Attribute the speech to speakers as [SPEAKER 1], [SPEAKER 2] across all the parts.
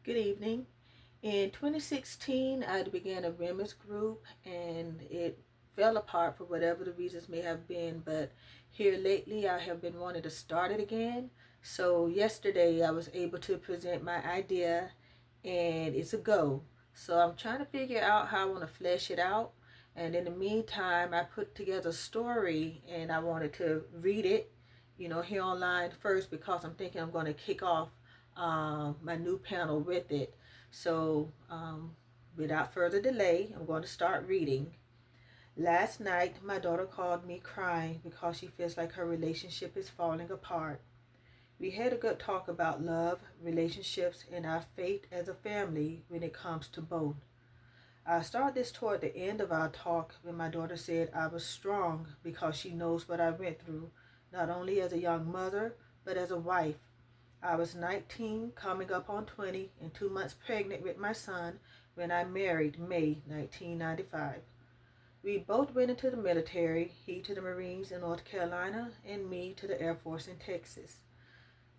[SPEAKER 1] Good evening. In 2016, I began a women's group and it fell apart for whatever the reasons may have been. But here lately, I have been wanting to start it again. So, yesterday, I was able to present my idea and it's a go. So, I'm trying to figure out how I want to flesh it out. And in the meantime, I put together a story and I wanted to read it, here online first because I'm thinking I'm going to kick off my new panel with it. So, without further delay, I'm going to start reading. Last night, my daughter called me crying because she feels like her relationship is falling apart. We had a good talk about love, relationships, and our faith as a family when it comes to both. I started this toward the end of our talk when my daughter said I was strong because she knows what I went through, not only as a young mother, but as a wife. I was 19, coming up on 20, and 2 months pregnant with my son when I married May 1995. We both went into the military, he to the Marines in North Carolina, and me to the Air Force in Texas.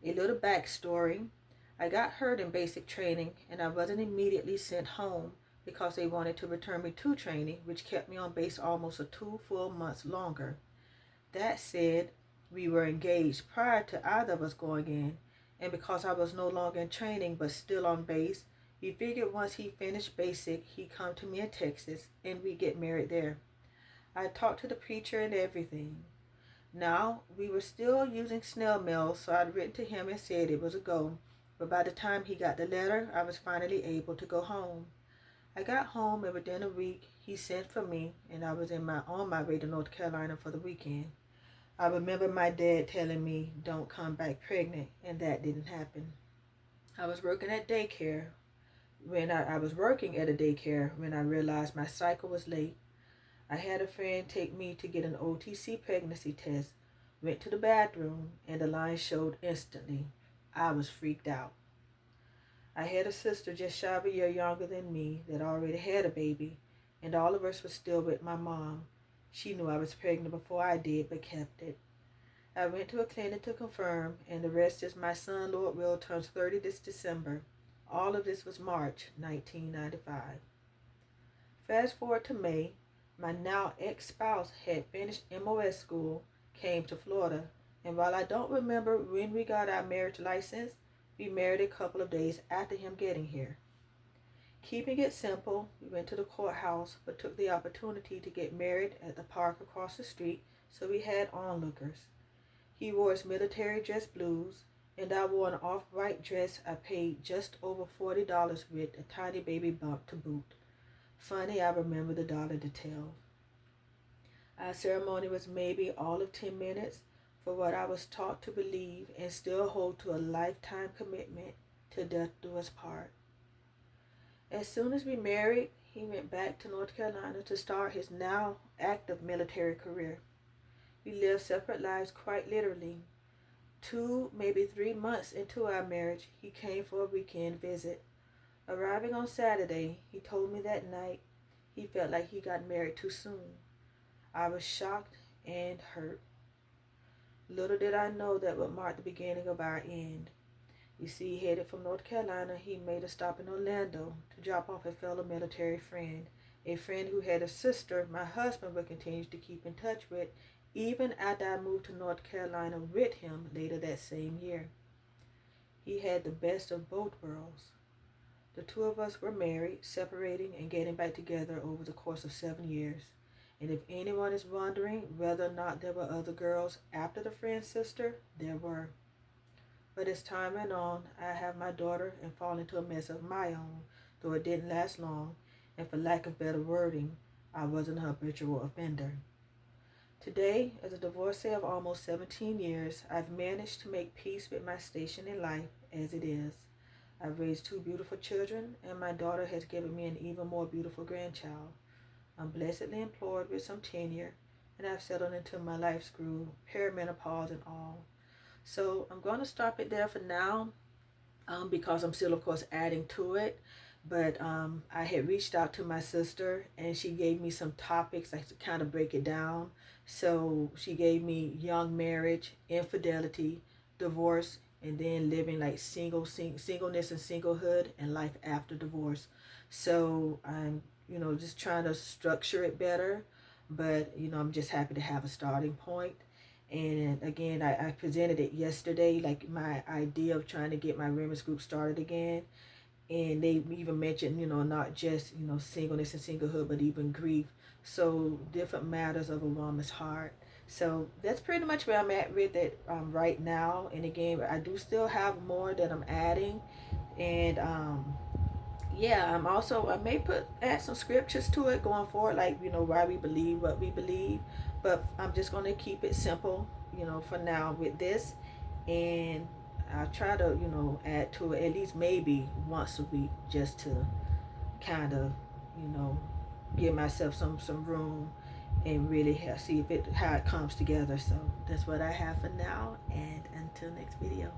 [SPEAKER 1] A little backstory. I got hurt in basic training, and I wasn't immediately sent home because they wanted to return me to training, which kept me on base almost 2 full months longer. That said, we were engaged prior to either of us going in, and because I was no longer in training but still on base, we figured once he finished basic, he'd come to me in Texas and we'd get married there. I talked to the preacher and everything. Now, we were still using snail mail, so I'd written to him and said it was a go, but by the time he got the letter, I was finally able to go home. I got home and within a week, he sent for me, and I was on my way to North Carolina for the weekend. I remember my dad telling me, don't come back pregnant, and that didn't happen. I was working at daycare I was working at a daycare when I realized my cycle was late. I had a friend take me to get an OTC pregnancy test, went to the bathroom, and the line showed instantly. I was freaked out. I had a sister just shy of a year younger than me that already had a baby, and all of us were still with my mom. She knew I was pregnant before I did, but kept it. I went to a clinic to confirm, and the rest is my son, Lord Will, turns 30 this December. All of this was March 1995. Fast forward to May, my now ex-spouse had finished MOS school, came to Florida, and while I don't remember when we got our marriage license, we married a couple of days after him getting here. Keeping it simple, we went to the courthouse but took the opportunity to get married at the park across the street, so we had onlookers. He wore his military dress blues, and I wore an off-white dress I paid just over $40 with a tiny baby bump to boot. Funny, I remember the dollar detail. Our ceremony was maybe all of 10 minutes for what I was taught to believe and still hold to a lifetime commitment to death do us part. As soon as we married, he went back to North Carolina to start his now active military career. We lived separate lives quite literally. 2, maybe 3 months into our marriage, he came for a weekend visit. Arriving on Saturday, he told me that night he felt like he got married too soon. I was shocked and hurt. Little did I know that would mark the beginning of our end. You see, headed from North Carolina, he made a stop in Orlando to drop off a fellow military friend, a friend who had a sister my husband would continue to keep in touch with even after I moved to North Carolina with him later that same year. He had the best of both worlds. The two of us were married, separating, and getting back together over the course of 7 years. And if anyone is wondering whether or not there were other girls after the friend's sister, there were. But as time went on, I have my daughter and fall into a mess of my own, though it didn't last long, and for lack of better wording, I wasn't a habitual offender. Today, as a divorcee of almost 17 years, I've managed to make peace with my station in life as it is. I've raised 2 beautiful children, and my daughter has given me an even more beautiful grandchild. I'm blessedly employed with some tenure, and I've settled into my life's groove, perimenopause and all. So I'm going to stop it there for now because I'm still, of course, adding to it. But I had reached out to my sister, and she gave me some topics like to kind of break it down. So she gave me young marriage, infidelity, divorce, and then living like singleness and singlehood and life after divorce. So I'm, you know, just trying to structure it better, but you know, I'm just happy to have a starting point. And again, I presented it yesterday, like my idea of trying to get my women's group started again. And they even mentioned, you know, not just, you know, singleness and singlehood, but even grief. So different matters of a woman's heart. So that's pretty much where I'm at with it right now. And again, I do still have more that I'm adding. And yeah, I'm also, I may add some scriptures to it going forward, like, you know, why we believe what we believe. But I'm just going to keep it simple, you know, for now with this. And I try to, you know, add to it at least maybe once a week, just to kind of, you know, give myself some room and really see if it how it comes together. So that's what I have for now, and until next video.